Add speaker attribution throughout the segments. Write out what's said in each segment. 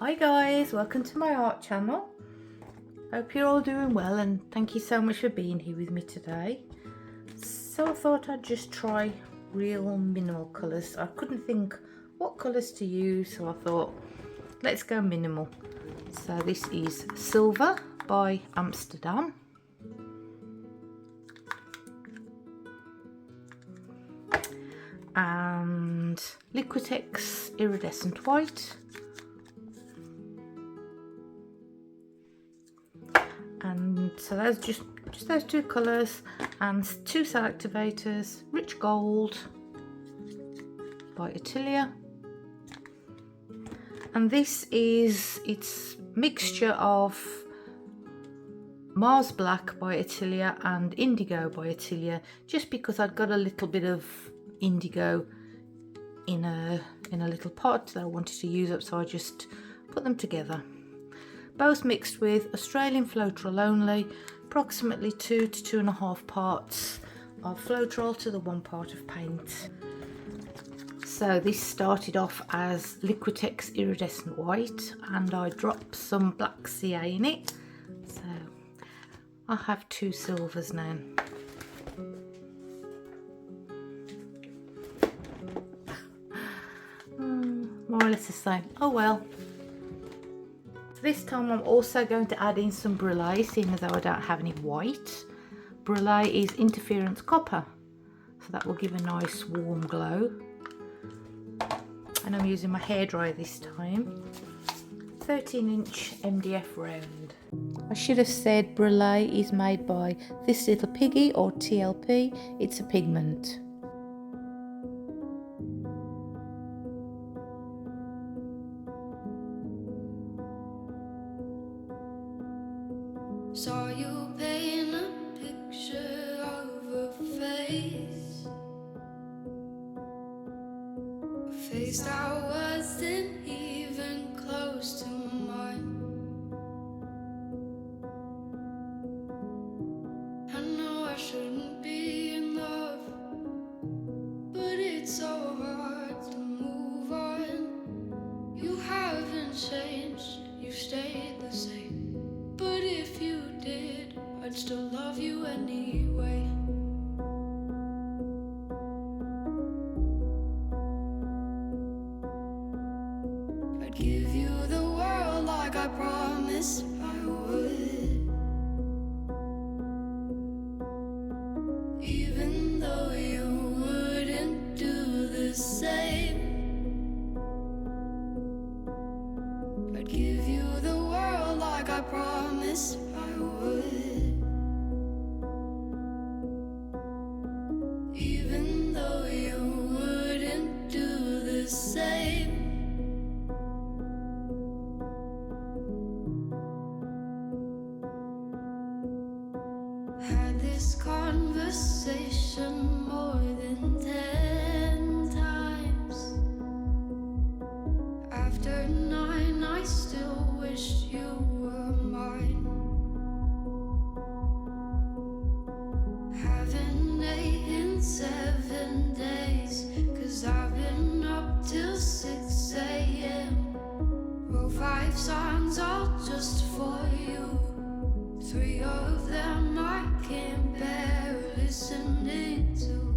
Speaker 1: Hi guys, welcome to my art channel. Hope you're all doing well and thank you so much for being here with me today. So I thought I'd just try real minimal colours. I couldn't think what colours to use, so I thought let's go minimal. So this is Silver by Amsterdam. And Liquitex Iridescent White. And so there's just those two colours and two cell activators, Rich Gold by Atelier. And this is its mixture of Mars Black by Atelier and Indigo by Atelier, just because I'd got a little bit of indigo in a little pot that I wanted to use up, so I just put them together. Both mixed with Australian floetrol only, approximately 2 to 2.5 parts of floetrol to the 1 part of paint. So this started off as Liquitex Iridescent White and I dropped some black CA in it. So I have 2 silvers now. More or less the same. Oh well. This time I'm also going to add in some Brulee, seeing as though I don't have any white. Brulee is interference copper, so that will give a nice warm glow. And I'm using my hairdryer this time. 13-inch MDF round. I should have said Brulee is made by This Little Piggy or TLP. It's a pigment.
Speaker 2: Saw you paint a picture of a face, that wasn't even close to mine. I know I shouldn't be in love, but it's so hard to move on. You haven't changed, you stayed the same. But if you did, I'd still love you anyway. I'd give you the world like I promised I would, even though you wouldn't do the same. I'd give you the world like I promised I would, even though you wouldn't do the same. Had this conversation more than 10 times. After 9 I still wish you were mine. Haven't ate in 7 days, 'cause I've been up till 6 AM. Wrote 5 songs all just for you. 3 of them I can't bear listening to.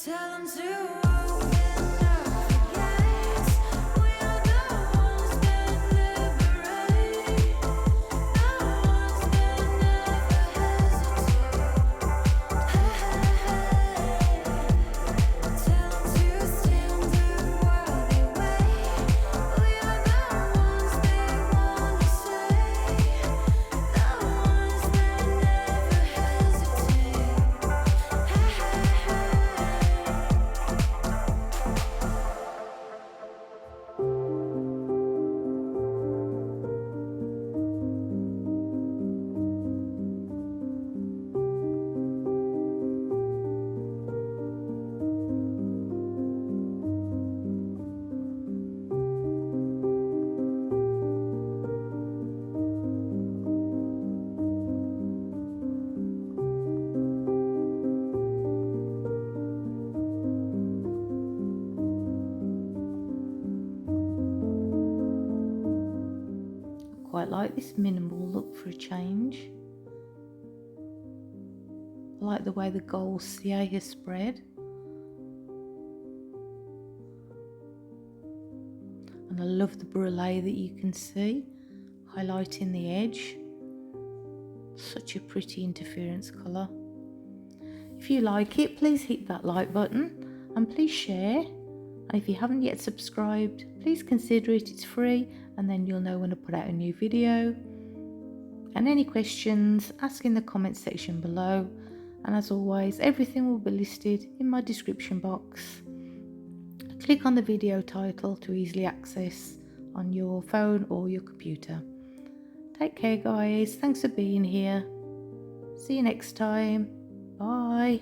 Speaker 2: Tell 'em to open up the gates. We are the ones that liberate. The ones that never hesitate. Hey, hey, hey. Tell 'em to stand up while they wait. We are the ones they wanna say. The ones that never hesitate. Hey, hey, hey.
Speaker 1: Quite like this minimal look for a change. I like the way the gold CA has spread. And I love the brulee that you can see, highlighting the edge. Such a pretty interference colour. If you like it, please hit that like button and please share. And if you haven't yet subscribed, please consider it. It's free, and then you'll know when I put out a new video. And any questions, ask in the comments section below. And as always, everything will be listed in my description box. Click on the video title to easily access on your phone or your computer. Take care, guys. Thanks for being here. See you next time. Bye.